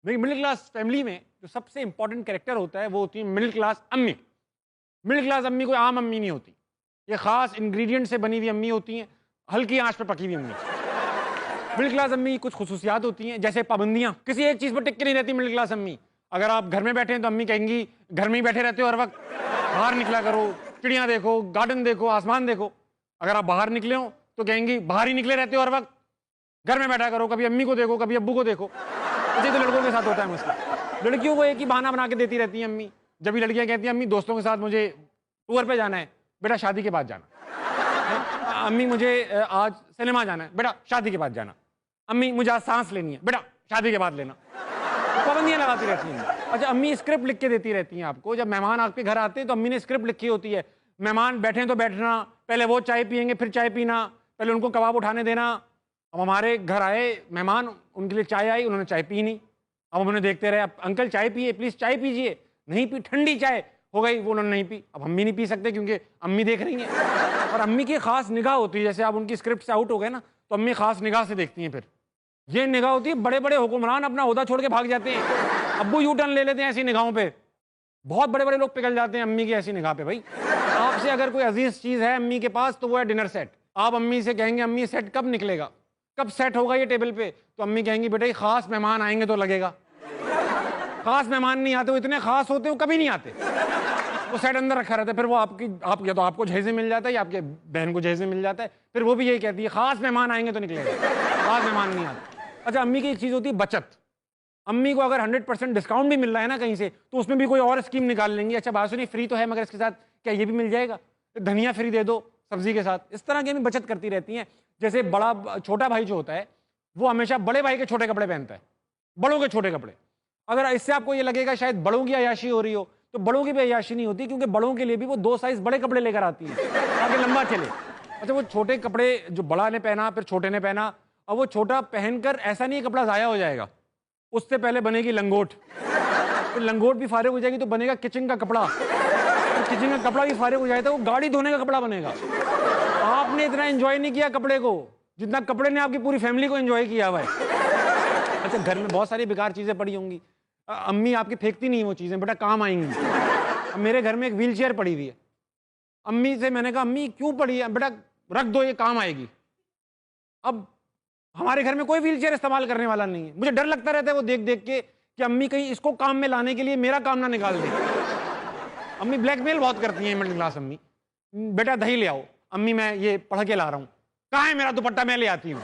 میری middle class family میں جو سب سے امپورٹنٹ کریکٹر ہوتا ہے وہ ہوتی ہے مڈل کلاس امی. مڈل کلاس امی کوئی عام امی نہیں ہوتی, یہ خاص انگریڈینٹ سے بنی ہوئی امی ہوتی ہیں, ہلکی آنچ پہ پکی ہوئی امی. مڈل کلاس امی کی کچھ خصوصیات ہوتی ہیں, جیسے پابندیاں, کسی ایک چیز پر ٹک کے نہیں رہتی مڈل کلاس امی. اگر آپ گھر میں بیٹھے ہیں تو امی کہیں گی گھر میں ہی بیٹھے رہتے ہو ہر وقت, باہر نکلا کرو, چڑیاں دیکھو, گارڈن دیکھو, آسمان دیکھو. اگر آپ باہر نکلے ہو تو کہیں گی باہر ہی نکلے رہتے ہو ہر وقت, گھر میں بیٹھا کرو, کبھی امی کو دیکھو کبھی ابو کو دیکھو. اسی تو لڑکوں کے ساتھ ہوتا ہے مسئلہ, لڑکیوں کو ایک ہی بہانہ بنا کے دیتی رہتی ہیں امی. جب بھی لڑکیاں کہتی ہیں امی دوستوں کے ساتھ مجھے ٹور پہ جانا ہے, بیٹا شادی کے بعد جانا. امی مجھے آج سنیما جانا ہے, بیٹا شادی کے بعد جانا. امی مجھے آج سانس لینی ہے, بیٹا شادی کے بعد لینا. پابندیاں لگاتی رہتی ہیں. اچھا, امی اسکرپٹ لکھ کے دیتی رہتی ہیں آپ کو. جب مہمان آپ کے گھر آتے ہیں تو امی نے اسکرپٹ لکھی ہوتی ہے, مہمان بیٹھیں تو بیٹھنا, پہلے وہ چائے پیئیں گے پھر چائے پینا, پہلے ان کو کباب اٹھانے دینا. اب ہمارے گھر آئے مہمان, ان کے لیے چائے آئی, انہوں نے چائے پی نہیں. اب ہم انہیں دیکھتے رہے, انکل چائے پیئے پلیز, چائے پیجئے. نہیں پی, ٹھنڈی چائے ہو گئی, وہ انہوں نے نہیں پی. اب ہم بھی نہیں پی سکتے کیونکہ امی دیکھ رہی ہیں. اور امی کی خاص نگاہ ہوتی ہے, جیسے آپ ان کی اسکرپٹ سے آؤٹ ہو گئے نا تو امی خاص نگاہ سے دیکھتی ہیں. پھر یہ نگاہ ہوتی ہے, بڑے بڑے حکمران اپنا عہدہ چھوڑ کے بھاگ جاتے ہیں, ابو یو ٹرن لے لیتے ہیں ایسی نگاہوں پہ. بہت بڑے بڑے لوگ پگھل جاتے ہیں امی کی ایسی نگاہ پہ. بھائی آپ سے اگر کوئی عزیز چیز ہے امی کے پاس تو وہ ہے ڈنر سیٹ. آپ امی سے کہیں گے امی سیٹ کب نکلے گا, کب سیٹ ہوگا یہ ٹیبل پہ, تو امی کہیں گی بیٹا یہ خاص مہمان آئیں گے تو لگے گا. خاص مہمان نہیں آتے, وہ اتنے خاص ہوتے ہیں وہ کبھی نہیں آتے, وہ سیٹ اندر رکھا رہتا ہے. پھر وہ آپ یا تو آپ کو جہیز مل جاتا ہے یا آپ کے بہن کو جہیز مل جاتا ہے. پھر وہ بھی یہی کہتی ہے خاص مہمان آئیں گے تو نکلے گا, خاص مہمان نہیں آتے. اچھا, امی کی ایک چیز ہوتی ہے بچت. امی کو اگر 100% ڈسکاؤنٹ بھی مل رہا ہے نا کہیں سے, تو اس میں بھی کوئی اور اسکیم نکال لیں گی. اچھا بات سنیے, فری تو ہے مگر اس کے ساتھ کیا یہ بھی مل جائے گا, دھنیا فری دے دو سبزی کے ساتھ. اس طرح کی امی بچت کرتی رہتی ہیں. جیسے بڑا چھوٹا بھائی جو ہوتا ہے وہ ہمیشہ بڑے بھائی کے چھوٹے کپڑے پہنتا ہے, بڑوں کے چھوٹے کپڑے. اگر اس سے آپ کو یہ لگے گا شاید بڑوں کی عیاشی ہو رہی ہو, تو بڑوں کی بھی عیاشی نہیں ہوتی, کیونکہ بڑوں کے لیے بھی وہ 2 سائز بڑے کپڑے لے کر آتی ہیں تاکہ لمبا چلے. اچھا, وہ چھوٹے کپڑے جو بڑا نے پہنا پھر چھوٹے نے پہنا, اب وہ چھوٹا پہن کر ایسا نہیں کپڑا ضائع ہو جائے گا, اس سے پہلے بنے گی لنگوٹ, پھر لنگوٹ بھی فارغ ہو جائے گی تو بنے گا کچن کا کپڑا, کچن کا کپڑا بھی فارغ ہو جائے تو وہ گاڑی دھونے کا کپڑا بنے گا. آپ نے اتنا انجوائے نہیں کیا کپڑے کو جتنا کپڑے نے آپ کی پوری فیملی کو انجوائے کیا ہوا ہے. اچھا, گھر میں بہت ساری بیکار چیزیں پڑی ہوں گی, امی آپ کی پھینکتی نہیں وہ چیزیں, بیٹا کام آئیں گی. اب میرے گھر میں ایک ویل چیئر پڑی ہوئی ہے, امی سے میں نے کہا امی کیوں پڑی ہے, بیٹا رکھ دو یہ کام آئے گی. اب ہمارے گھر میں کوئی ویل چیئر استعمال کرنے والا نہیں ہے, مجھے ڈر لگتا رہتا ہے وہ دیکھ دیکھ کے کہ امی کہیں اس کو کام میں لانے کے لیے میرا کام نہ نکال دے. امی بلیک میل بہت کرتی ہیں مڈل کلاس امی, بیٹا دہی لے آؤ, امی میں یہ پڑھ کے لا رہا ہوں, کہاں ہے میرا دوپٹہ میں لے آتی ہوں.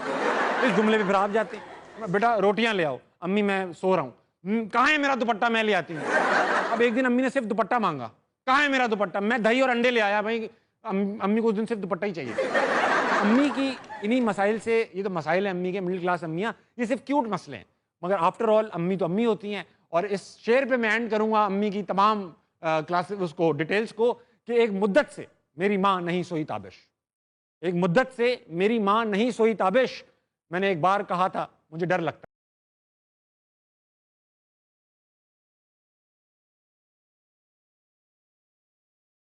اس جملے پہ پھر آپ جاتے ہیں, بیٹا روٹیاں لے آؤ, امی میں سو رہا ہوں, کہاں ہے میرا دوپٹہ میں لے آتی ہوں. اب ایک دن امی نے صرف دوپٹہ مانگا, کہاں ہے میرا دوپٹہ, میں دہی اور انڈے لے آیا. بھائی امی کو اس دن صرف دوپٹہ ہی چاہیے. امی کی انہی مسائل سے, یہ تو مسائل ہیں امی کے, مڈل کلاس امیاں, یہ صرف کیوٹ مسئلے ہیں, مگر آفٹر آل امی تو امی ہوتی ہیں. اور اس شعر پہ میں اینڈ کروں گا امی کی تمام کلاسز اس کو ڈیٹیلز کو, کہ ایک مدت سے میری ماں نہیں سوئی تابش, ایک مدت سے میری ماں نہیں سوئی تابش. میں نے ایک بار کہا تھا مجھے ڈر لگتا